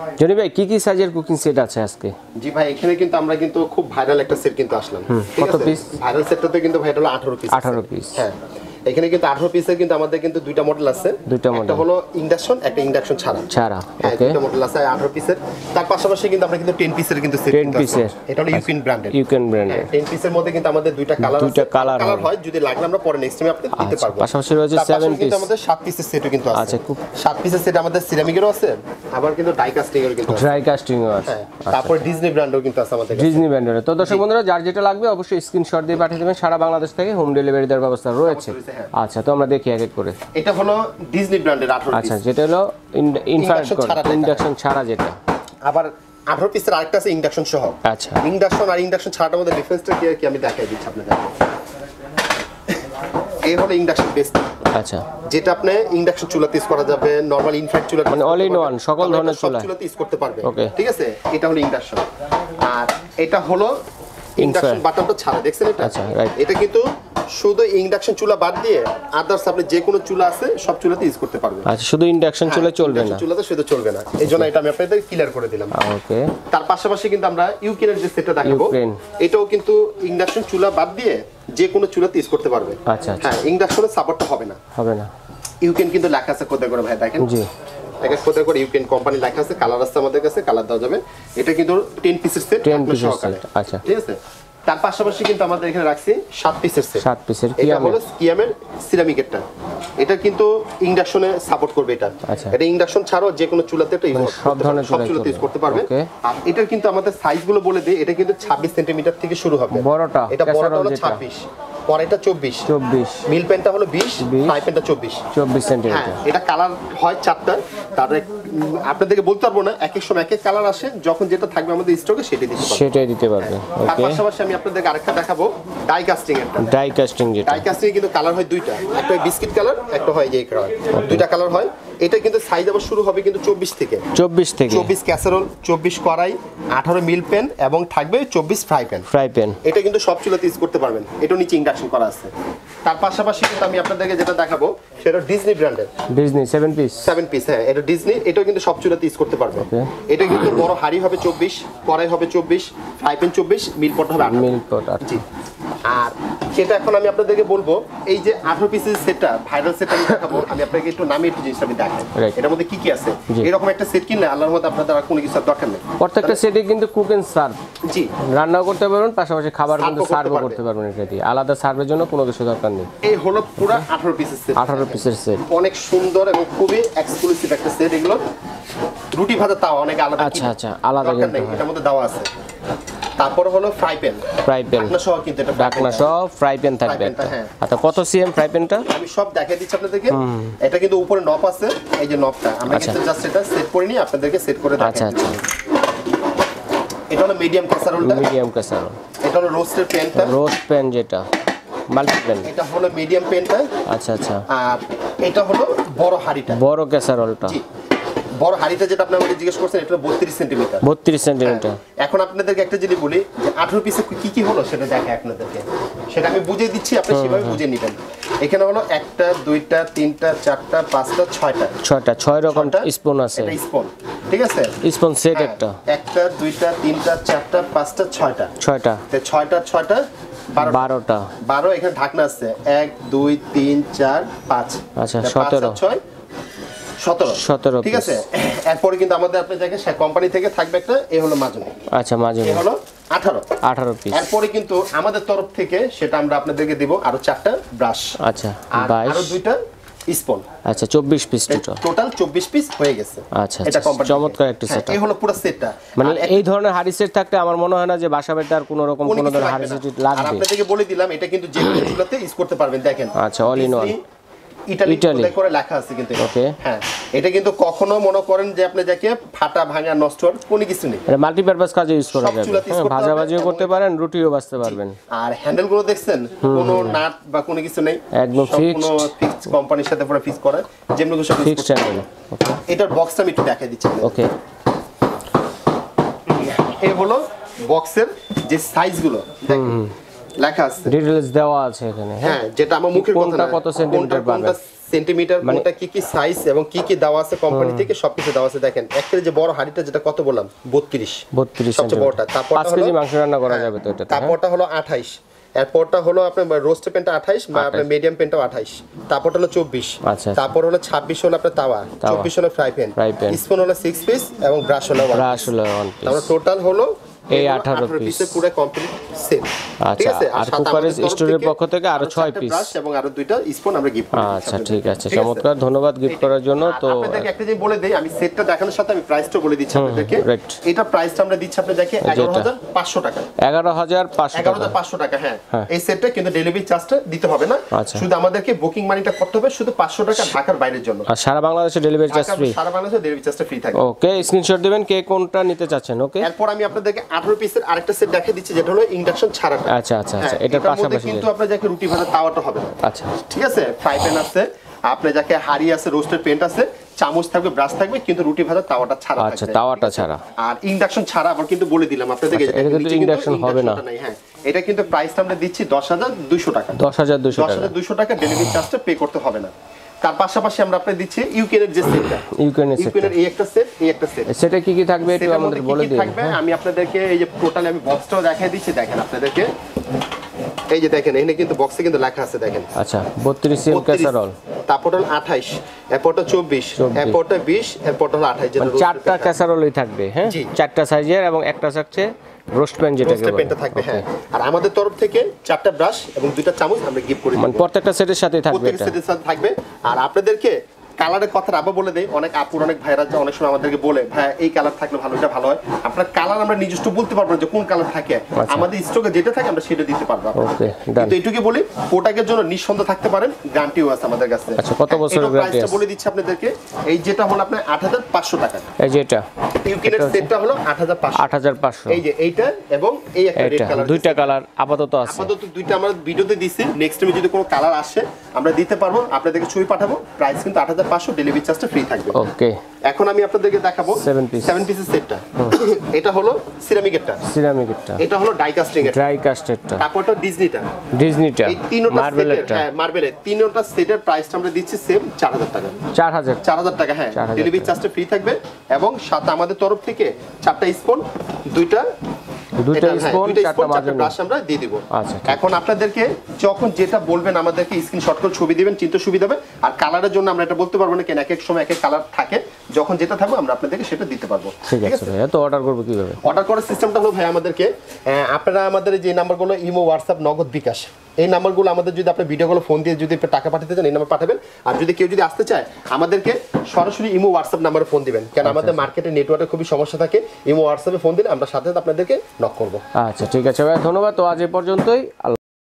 Johnny ভাই কি সাইজের কুকিং সেট আছে আজকে? জি ভাই, এখানে কিন্তু আমরা কিন্তু খুব ভাইরাল একটা সেট কিন্তু আসলাম। কত পিস? ভাইরাল সেটটাতে কিন্তু ভাই হলো 18 পিস। 18 পিস। হ্যাঁ, এখানে কিন্তু 18 পিসের কিন্তু আমাদের কিন্তু দুইটা মডেল আছে। একটা হলো ইন্ডাকশন, একটা ইন্ডাকশন ছাড়া। ওকে, দুইটা মডেল আছে 18 পিসের। তার পাশাপাশি কিন্তু আমরা কিন্তু 10 পিসের কিন্তু সেট কিন্তু আছে। এটা হলো ইউকেন ব্র্যান্ডের। 10 পিসের মধ্যে কিন্তু আমাদের দুইটা কালার হয়। যদি লাগলে আমরা পরে নেক্সট টাইম আপনাদের দিতে পারবো। পাশাপাশি রয়েছে 7 পিস। কিন্তু আমাদের 7 পিসের সেটও কিন্তু আছে। আচ্ছা, 7 পিসের সেট আমাদের সিরামিকেরও আছে, আবার কিন্তু ডাই কাস্টিংয়েরও কিন্তু আছে। ড্রাই কাস্টিংও আছে। তারপর ডিজনি ব্র্যান্ডও কিন্তু আছে আমাদের কাছে। ডিজনি ব্র্যান্ডের। তো দর্শক বন্ধুরা, যার যেটা লাগবে অবশ্যই স্ক্রিনশট দিয়ে পাঠিয়ে দেবেন। সারা বাংলাদেশ থেকে হোম ডেলিভারি দেওয়ার ব্যবস্থা রয়েছে। আচ্ছা, তো আমরা দেখি এক এক করে। এটা হলো ডিজনি ব্র্যান্ডের 18 পিস। আচ্ছা, যেটা হলো ইন্ডাকশন ছাড়া যেটা। আবার 18 পিসের আরেকটা আছে ইন্ডাকশন সহ। আচ্ছা, ইন্ডাকশন আর ইন্ডাকশন ছাড়ার মধ্যে ডিফারেন্সটা কি আমি দেখাই দিচ্ছি আপনাদের। এই হলো ইন্ডাকশন বেস্ট। আচ্ছা, যেটা আপনি ইন্ডাকশন চুলাতে ইউজ করা যাবে, নরমাল ইনফ্যাক্ট চুলাতে, মানে অল ইন ওয়ান সকল ধরনের চুলাতে ইউজ করতে পারবে। ওকে, ঠিক আছে। এটা হলো ইন্ডাকশন, আর এটা হলো ইন্ডাকশন বাটনটা ছাড়া। দেখছেন এটা? আচ্ছা, রাইট। এটা কিন্তু শুধু ইন্ডাকশন চুলা বাদ দিয়ে আদার্স আপনি যে কোনো চুলা আছে সব চুলাতে ইউজ করতে পারবেন। আচ্ছা, শুধু ইন্ডাকশন চুলা চলবে না? চুলাতে শুধু চলবে না, এইজন্য এটা আমি আপনাদের ক্লিয়ার করে দিলাম। ওকে। তার পাশাপাশি কিন্তু আমরা ইউক্রেনের যে সেটটা দেখাবো, এটাও কিন্তু ইন্ডাকশন চুলা বাদ দিয়ে যে কোনো চুলাতে ইউজ করতে পারবে। আচ্ছা, হ্যাঁ, ইন্ডাকশনের সাপোর্টটা হবে না। ইউক্রেন কিন্তু লেখা আছে কোথায় করে ভাই, দেখেন। জি, একটা কোথায় করে ইউক্রেন কোম্পানি লেখা আছে। কালার আছে আমাদের কাছে, কালার দেওয়া যাবে। এটা কিন্তু 10 পিসের সেট। 10 পিসের সেট। আচ্ছা, ঠিক আছে। তার পাশাপাশি কিন্তু আমাদের এখানে রাখছি 7 পিসের সেট। 7 পিসের এটা হলো কিয়ামের সিরামিকেরটা। এটা কিন্তু ইন্ডাকশনে সাপোর্ট করবে। এটা এটা ইন্ডাকশন ছাড়াও যে কোনো চুলাতে এটা ইউজ সব ধরনের চুলাতে ইউজ করতে পারবে। আর এটা কিন্তু আমাদের সাইজগুলো বলে দেই। এটা কিন্তু 26 সেন্টিমিটার থেকে শুরু হবে। বড়টা, এটা বড়টা হলো 26, পরেরটা 24 মিল পেনটা হলো 20, ফ্রাই পেনটা 24 সেন্টিমিটার। এটা কালার হয় 4টা। তারপরে আপনাদেরকে বলতে পারবো না, এক এক সময় এক এক কালার আসে। যখন যেটা থাকবে আমাদের স্টকে সেটাই দিতে পারবে। তার পাশাপাশি আমি আপনাদেরকে আরেকটা দেখাবো, ডাই কাস্টিং এর। ডাই কাস্টিং কিন্তু কালার হয় দুইটা, একটা বিস্কিট কালার, একটা হয় এই কালার। দুইটা কালার হয়। এটা কিন্তু সাইজ আবার শুরু হবে কিন্তু 24 থেকে 24 ক্যাসারোল, 24 কড়াই, 18 মিল পেন এবং থাকবে 24 ফ্রাই প্যান। এটা কিন্তু সব চুলাতে ইউজ করতে পারবেন। এটা নিচে ইন্ডাকশন করা আছে। তার পাশাপাশি কিন্তু আমি আপনাদেরকে যেটা দেখাবো সেটা ডিজনি ব্র্যান্ডের। Disney 7 piece. হ্যাঁ, এটা ডিজনি। এটাও কিন্তু সব চুলাতে ইউজ করতে পারবে। এটা কিন্তু বড় হাড়ি হবে 24, কড়াই হবে 24, ফ্রাই প্যান 24, মিল পট হবে 18। জি। আর সেটা এখন আমি আপনাদেরকে বলবো, এই যে 18 পিসের সেটটা ভাইরাল সেট আমি দেখাবো। আমি আপনাকে একটু নামে একটু জিনিসটা আমি দেখাই এটার মধ্যে কি কি আছে। এরকম একটা সেট কিনলে আল্লাহর মধ্যে আপনাদের আর কোনো কিছু দরকার নেই। প্রত্যেকটা সেটে কিন্তু কুক এন্ড সার্ভ। জি, রান্নাও করতে পারবেন, পাশাপাশি খাবার কিন্তু সার্ভও করতে পারবেন। এটা দিয়ে আলাদা সার্ভের জন্য কোনো কিছু দরকার নেই। এই হলো পুরো 18 পিসের সেট। 18 পিসের সেট অনেক সুন্দর এবং খুবই এক্সক্লুসিভ একটা সেট। এগুলো রুটি ভাজা তাও অনেক আলাদা। আচ্ছা, আলাদা কিন্তু এটার মধ্যে দেওয়া আছে। তারপর হলো ফ্রাই প্যান ঢাকনা সহ, কিন্তু এটা ঢাকনা সহ ফ্রাই প্যান থাকবে। আচ্ছা, কত সিএম ফ্রাই প্যানটা? আমি সব দেখিয়ে দিচ্ছি আপনাদেরকে। এটা কিন্তু উপরে নব আছে, এই যে নবটা আমরা কিন্তু জাস্ট এটা সেট করে নিয়ে আপনাদেরকে সেট করে দেখাচ্ছি। আচ্ছা, এটা হলো মিডিয়াম ক্যাসারোল। এটা হলো রোস্টের প্যানটা, রোস্ট প্যান যেটা মাল্টি প্যান। এটা হলো মিডিয়াম প্যানটা। আচ্ছা, আর এটা হলো বড় হাঁড়িটা, বড় ক্যাসারোলটা। বড় হাঁড়িটা যেটা আপনি আমাকে জিজ্ঞেস করছেন, এটা 32 সেন্টিমিটার। এখন আপনাদেরকে একটা জিনিস বলি যে 18 পিসে কি কি হলো সেটা দেখে আপনাদেরকে, সেটা আমি বুঝিয়ে দিচ্ছি, আপনি সেভাবে বুঝে নেবেন। এখানে হলো 1টা 2টা 3টা 4টা 5টা 6টা 6 রকম স্পুন আছে। এটা স্পুন, ঠিক আছে? স্পুন সেট একটা 1টা 2টা 3টা 4টা 5টা 6টা 6টা 12টা 12। এখানে ঢাকনা আছে 1 2 3 4 5। আচ্ছা, 17। ঠিক আছে। এরপরে কিন্তু আমাদের আপনি দেখেন কোম্পানি থেকে থাকবে একটা, এই হলো মাজনি। আচ্ছা, মাজনি হলো 18 পিস। এরপরে কিন্তু আমাদের তরফ থেকে সেটা আমরা আপনাদেরকে দিব আরো 4টা ব্রাশ। আচ্ছা, আরো 2টা স্পুন। আচ্ছা, 24 পিস টোটাল 24 পিস হয়ে গেছে। আচ্ছা, এটা কোম্পানি চমৎকার একটা সেট। এই হলো পুরো সেটটা। মানে এই ধরনের হাড়ি সেট থাকতে আমার মনে হয় না যে বাসা বাড়িতে আর কোনো রকম কোনো ধরনের হাড়ি সেট লাগবে। আর আপনাদেরকে বলে দিলাম, এটা কিন্তু যে কোনো চুলাতে ইউজ করতে পারবেন। দেখেন, আচ্ছা, অল ইন ওয়ান ইটালি করে লেখা আছে কিন্তু। ওকে, হ্যাঁ, এটা কিন্তু কখনো মনে করেন যে আপনি যাকে ফাটা ভাঙা নষ্ট কোনো কিছু নেই। এটা মাল্টিপারপাস কাজে ইউজ করা যাবে। ভাজাভাজিও করতে পারেন, রুটিও ভাজতে পারবেন। আর হ্যান্ডেল গুলো দেখছেন, কোনো নাট বা কোনো কিছু নেই, একদম ফিক্সড কোম্পানির সাথে পুরো ফিক্স করা, যেমন কিছু ফিক্সড হ্যান্ডেল। এটার বক্সটা আমি একটু দেখাই দিচ্ছি। ওকে, এই হলো বক্সের যে সাইজগুলো দেখেন লেখা আছে, ডিটেইলস দেওয়া আছে এখানে। হ্যাঁ, যেটা আমার মুখের কথা না, কত সেন্টিমিটার পাবে সেন্টিমিটার কোনটা কি কি সাইজ এবং কি কি দেওয়া আছে কোম্পানি থেকে সবকিছু দেওয়া আছে দেখেন। একটা যে বড় হাড়িটা যেটা কত বললাম 32 সবচেয়ে বড়টা। তারপর 5 কেজি মাংস রান্না করা যাবে তো এটা। তারপরটা হলো 28, এরপরটা হলো আপনার রোস্ট পেনটা 28 বা আপনার মিডিয়াম পেনটাও 28, তারপরটা হলো 24, তারপর হলো 26 হলো আপনার তাওয়া, 24 হলো ফ্রাই প্যান, স্পুন হলো 6 পিস এবং ব্রাশ হলো 1 পিস। তাহলে টোটাল হলো এই 18 পিসের পুরো কমপ্লিট সেট। ঠিক আছে, আর কুকারেজ স্টোরের পক্ষ থেকে আরো 6 পিস ব্রাশ এবং আরো দুইটা স্পুন আমরা গিফট করি। আচ্ছা ঠিক আছে, চমৎকার, ধন্যবাদ গিফট করার জন্য। তো আপনাদেরকে একটা জিনিস বলে দেই, আমি সেটটা দেখানোর সাথে আমি প্রাইসটা বলে দিচ্ছি আপনাদেরকে। এটা প্রাইসটা আমরা দিচ্ছি আপনাদেরকে 11500 টাকা। 11500 টাকা। হ্যাঁ, এই সেটটা কিন্তু ডেলিভারি চার্জটা দিতে হবে না, শুধু আমাদেরকে বুকিং মানিটা করতে হবে শুধু 500 টাকা ঢাকার বাইরের জন্য। আর সারা বাংলাদেশে ডেলিভারি চার্জ ফ্রি। সারা বাংলাদেশে ডেলিভারি চার্জটা ফ্রি থাকে। ওকে, স্ক্রিনশট দিবেন কে কোনটা নিতে চাচ্ছেন। ওকে, এরপর আমি আপনাদেরকে 18 পিসের আরেকটা সেট দেখিয়ে দিচ্ছি যেটা হলো ইন্ডাকশন ছাড়া। আচ্ছা, এটার পাশাপাশি কিন্তু আপনার যাকে রুটি ভাজা তাওয়াটা হবে না। আচ্ছা, ঠিক আছে, ফ্রাই প্যান আছে, আপনার যাকে হাড়ি আছে, রোস্টের পেন্ট আছে, চামচ থাকবে, ব্রাশ থাকবে, কিন্তু রুটি ভাজা তাওয়াটা ছাড়া। আচ্ছা, তাওয়াটা ছাড়া। আর ইন্ডাকশন ছাড়া আবার কিন্তু বলে দিলাম আপনাদেরকে, এটা কিন্তু ইন্ডাকশন হবে না। হ্যাঁ, এটা কিন্তু প্রাইসটা আমরা দিচ্ছি 10200 টাকা। 10200 টাকা ডেলিভারি চার্জটা পে করতে হবে না। তার পাশাপাশি আমরা আপনাদের দিচ্ছি ইউকেনের যে সেটটা, ইউকেনের এই একটা সেট, এই একটা সেট। সেটা কি কি থাকবে একটু আমাদের বলে দিন। থাকবে আমি আপনাদেরকে এই যে টোটাল আমি বক্সটাও দেখাই দিচ্ছি, দেখেন আপনাদেরকে, এই যে দেখেন এখানে কিন্তু বক্সে কিন্তু লেখা আছে দেখেন। আচ্ছা, 32 সিএম ক্যাসারোল, তারপর হলো 28, এরপরটা 24, এরপরটা 20, এরপরটা হলো 28, যেটা চারটা ক্যাসারোলই থাকবে। হ্যাঁ, চারটা সাইজের এবং একটা থাকছে রোস্ট প্যান, যেটা থাকবে। হ্যাঁ, আর আমাদের তরফ থেকে 4টা ব্রাশ এবং 2টা চামচ আমরা গিফট করি, মানে প্রত্যেকটা সেটের সাথেই থাকবে, এটা সেটের সাথে থাকবে। আর আপনাদেরকে কালারের কথা আবার বলে দেই, অনেক আপুর অনেক ভাইরা অনেক সময় আমাদেরকে বলে ভাই এই কালার থাকলে ভালো, এটা ভালো হয়। আপনার কালার আমরা নিজস্ব বলতে পারবো যে কোন কালার থাকে, আমাদের স্টকে যেটা থাকে আমরা সেটা দিতে পারবো। কিন্তু এইটুকু বলি, প্রোডাক্টের জন্য নিঃসন্দেহ থাকতে পারেন, গ্যারান্টিও আছে আমাদের কাছে। আচ্ছা, কত বছরের গ্যারান্টি আছে বলে দিচ্ছি আপনাদেরকে। এই যেটা হলো আপনার 8500 টাকা, এই যে এটা ইউকেনের সেটটা হলো 8500। এই যে এইটা এবং এই একটা রেড কালার, দুইটা কালার আপাতত আছে। আপাতত দুইটা আমরা ভিডিওতে দিছি, নেক্সট টাইমে যদি কোনো কালার আসে আমরা দিতে পারবো, আপনাদেরকে ছবি পাঠাবো। প্রাইস কিন্তু 8500, ডেলিভারি চার্জটা ফ্রি থাকবে। ওকে, এখন আমি আপনাদেরকে দেখাবো 7 পিসের সেটটা। এটা হলো সিরামিকেরটা, এটা হলো ডাই কাস্টিংয়েরটা, তারপরটা ডিজনিটা, এই তিনটা মার্বেলেরটা। হ্যাঁ, মার্বেলের তিনটা সেটের প্রাইসটা আমরা দিচ্ছি সেম 4000 টাকা। 4000 টাকা। হ্যাঁ, ডেলিভারি চার্জটা ফ্রি থাকবে এবং সাথে আমাদের তরফ থেকে 4টা স্পুন, দুইটা স্পুন, 4টা ব্রাশ আমরা দিয়ে দিব। আচ্ছা, এখন আপনাদেরকে যখন যেটা বলবেন আমাদেরকে স্ক্রিনশট করে ছবি দিবেন, চিন্তা সুবিধা হবে। আর কালারের জন্য আমরা এটা বলতে পারবো না, কেন এক এক সময় এক এক কালার থাকে, যখন যেটা থাকবে আমরা আপনাদেরকে সেটা দিতে পারবো। ঠিক আছে ভাই, তো অর্ডার করব কিভাবে? অর্ডার করার সিস্টেমটা হলো ভাই আমাদেরকে, আপনারা আমাদের যে নাম্বারগুলো ইমো, হোয়াটসঅ্যাপ, নগদ, বিকাশ, এই নাম্বারগুলো আমাদের যদি আপনি ভিডিওগুলো ফোন দিয়ে যদি টাকা পাঠাতে চান এই নাম্বার পাঠাবেন। আর যদি কেউ যদি আসতে চায় আমাদেরকে সরাসরি ইমো, হোয়াটসঅ্যাপ নাম্বারে ফোন দিবেন, কারণ আমাদের মার্কেটে নেটওয়ার্কের খুবই সমস্যা থাকে। ইমো, হোয়াটসঅ্যাপে ফোন দিলে আমরা সাথে আপনাদেরকে নক করবো। আচ্ছা ঠিক আছে ভাই, ধন্যবাদ। তো আজ এই পর্যন্তই।